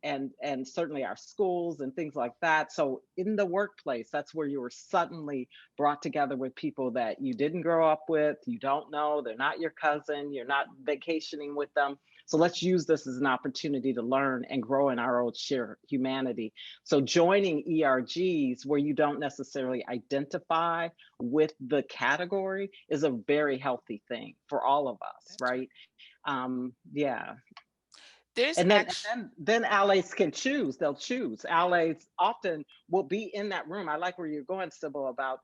certainly our schools and things like that. So in the workplace, that's where you were suddenly brought together with people that you didn't grow up with, you don't know, they're not your cousin, you're not vacationing with them. So let's use this as an opportunity to learn and grow in our own shared humanity. So joining ERGs where you don't necessarily identify with the category is a very healthy thing for all of us, right? Yeah. There's And actually, then allies can choose. They'll choose. Allies often will be in that room. I like where you're going, Sybil, about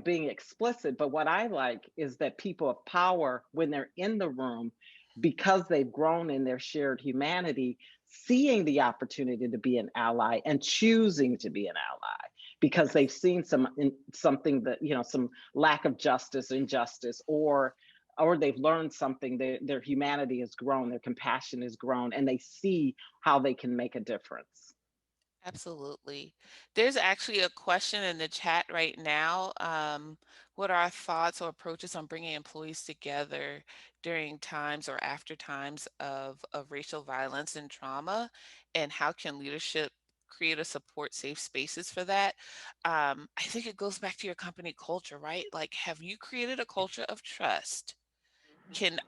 being explicit. But what I like is that people of power, when they're in the room, because they've grown in their shared humanity, seeing the opportunity to be an ally and choosing to be an ally because they've seen something that some lack of justice, injustice, or they've learned something, their humanity has grown, their compassion has grown, and they see how they can make a difference. absolutely. There's actually a question in the chat right now. What are our thoughts or approaches on bringing employees together during times or after times of racial violence and trauma? And how can leadership create a support safe spaces for that? I think it goes back to your company culture, right? Like, have you created a culture of trust? Can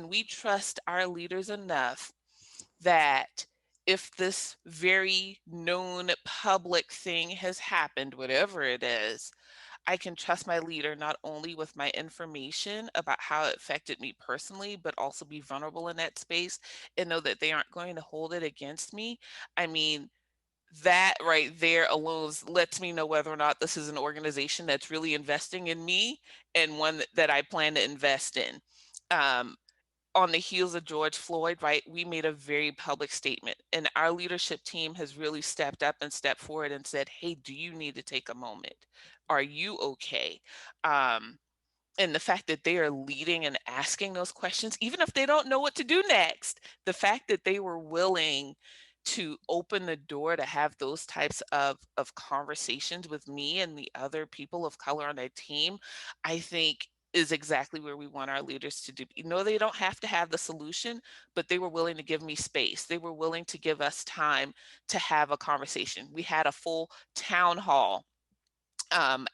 we trust our leaders enough that if this very known public thing has happened, whatever it is, I can trust my leader not only with my information about how it affected me personally, but also be vulnerable in that space and know that they aren't going to hold it against me. I mean, that right there alone lets me know whether or not this is an organization that's really investing in me and one that I plan to invest in. Um, on the heels of George Floyd, right, we made a very public statement, and our leadership team has really stepped up and stepped forward and said, hey, do you need to take a moment? Are you okay? And the fact that they are leading and asking those questions, even if they don't know what to do next, the fact that they were willing to open the door to have those types of conversations with me and the other people of color on their team, I think is exactly where we want our leaders to do. They don't have to have the solution, but they were willing to give me space. They were willing to give us time to have a conversation. We had a full town hall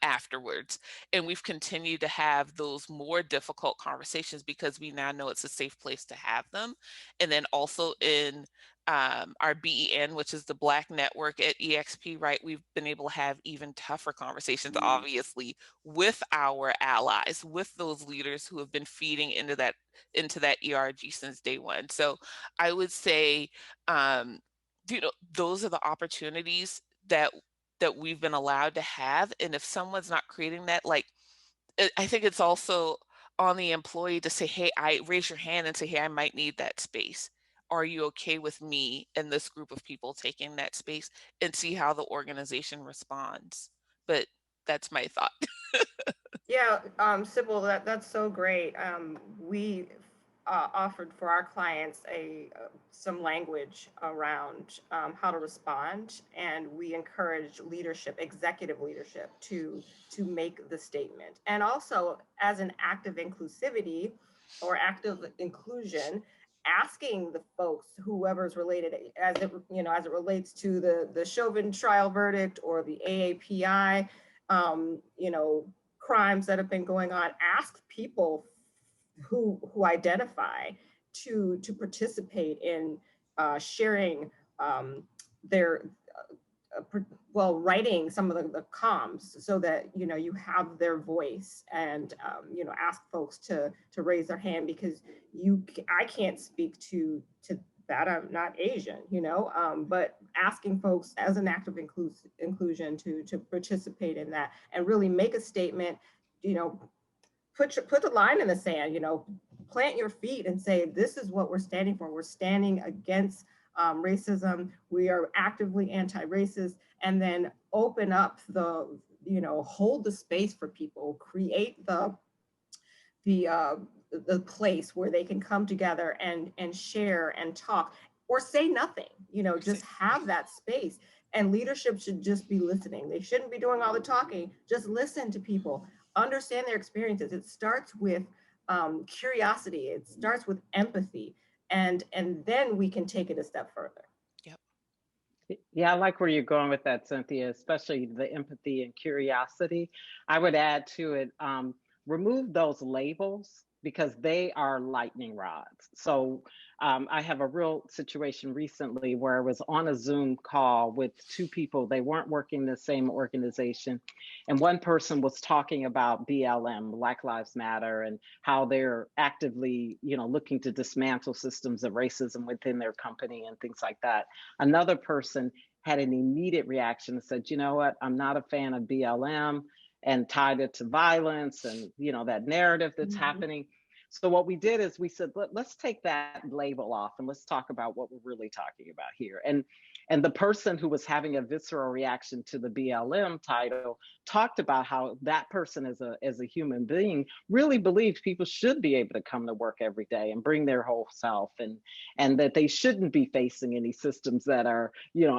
afterwards. And we've continued to have those more difficult conversations because we now know it's a safe place to have them. And then also in our BEN, which is the Black Network at EXP, right, we've been able to have even tougher conversations, obviously, with our allies, with those leaders who have been feeding into that ERG since day one. So I would say, those are the opportunities that we've been allowed to have. And if someone's not creating that, like, I think it's also on the employee to say, hey, I raise your hand and say, hey, I might need that space. Are you okay with me and this group of people taking that space, and see how the organization responds? But that's my thought. Yeah, Sybil, that's so great. We offered for our clients some language around how to respond, and we encourage leadership, executive leadership, to make the statement. And also, as an act of inclusivity or active inclusion, asking the folks, whoever's related, as it relates to the Chauvin trial verdict or the AAPI, crimes that have been going on, ask people who identify to participate in sharing their writing some of the comms so that you have their voice, and ask folks to raise their hand, because I can't speak to that. I'm not Asian, but asking folks as an act of inclusion to participate in that and really make a statement, put the line in the sand, plant your feet and say, this is what we're standing for. We're standing against racism. We are actively anti-racist, and then open up hold the space for people, create the place where they can come together and share and talk, or say nothing, just have that space. And leadership should just be listening. They shouldn't be doing all the talking. Just listen to people, understand their experiences. It starts with curiosity. It starts with empathy, and then we can take it a step further. Yep. Yeah, I like where you're going with that, Cynthia, especially the empathy and curiosity. I would add to it, remove those labels because they are lightning rods. So I have a real situation recently where I was on a Zoom call with two people. They weren't working in the same organization. And one person was talking about BLM, Black Lives Matter, and how they're actively, looking to dismantle systems of racism within their company and things like that. Another person had an immediate reaction and said, you know what, I'm not a fan of BLM, and tied it to violence and that narrative that's happening. So what we did is we said, let's take that label off and let's talk about what we're really talking about here. And the person who was having a visceral reaction to the BLM title talked about how that person as a human being really believes people should be able to come to work every day and bring their whole self, and that they shouldn't be facing any systems that are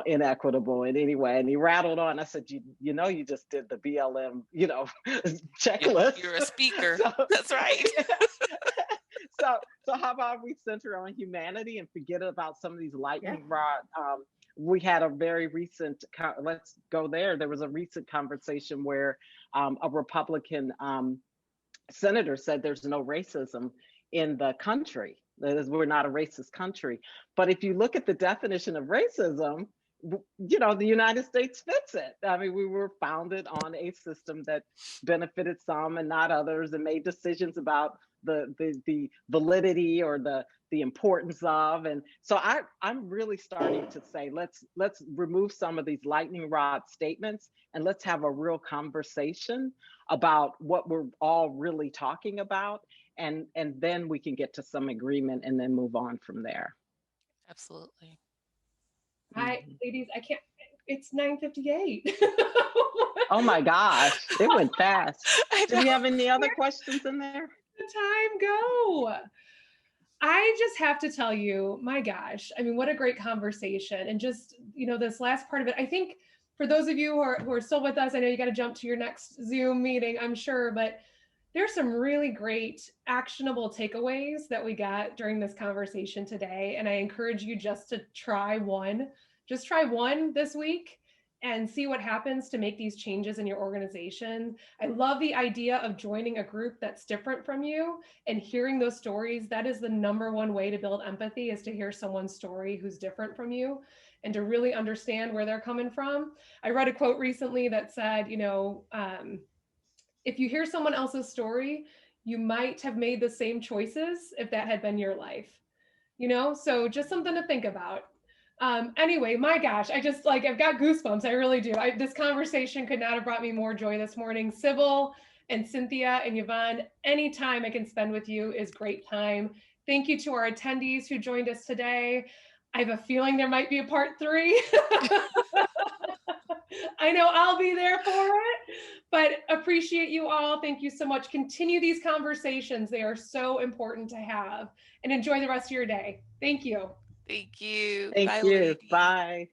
inequitable in any way. And he rattled on. I said, you just did the BLM checklist. You're a speaker. That's right. So how about we center on humanity and forget about some of these lightning rod. We had a very recent, let's go there. There was a recent conversation where a Republican senator said there's no racism in the country. We're not a racist country. But if you look at the definition of racism, the United States fits it. I mean, we were founded on a system that benefited some and not others, and made decisions about the validity or the importance of. And so I'm really starting to say, let's remove some of these lightning rod statements and let's have a real conversation about what we're all really talking about. And then we can get to some agreement and then move on from there. Absolutely. Hi, ladies, I can't, it's 9:58. Oh my gosh, it went fast. Do we have any other questions in there? The time go. I just have to tell you, my gosh, I mean, what a great conversation. And just, this last part of it, I think for those of you who are still with us, I know you got to jump to your next Zoom meeting, I'm sure, but there's some really great actionable takeaways that we got during this conversation today. And I encourage you just to try one this week and see what happens to make these changes in your organization. I love the idea of joining a group that's different from you and hearing those stories. That is the number one way to build empathy, is to hear someone's story who's different from you and to really understand where they're coming from. I read a quote recently that said, if you hear someone else's story, you might have made the same choices if that had been your life, so just something to think about. Anyway, my gosh, I've got goosebumps. I really do. This conversation could not have brought me more joy this morning. Sybil and Cynthia and Yvonne, any time I can spend with you is great time. Thank you to our attendees who joined us today. I have a feeling there might be a part 3. I know I'll be there for it, but appreciate you all. Thank you so much. Continue these conversations. They are so important to have, and enjoy the rest of your day. Thank you. Thank you. Thank Bye, you. ladies. Bye.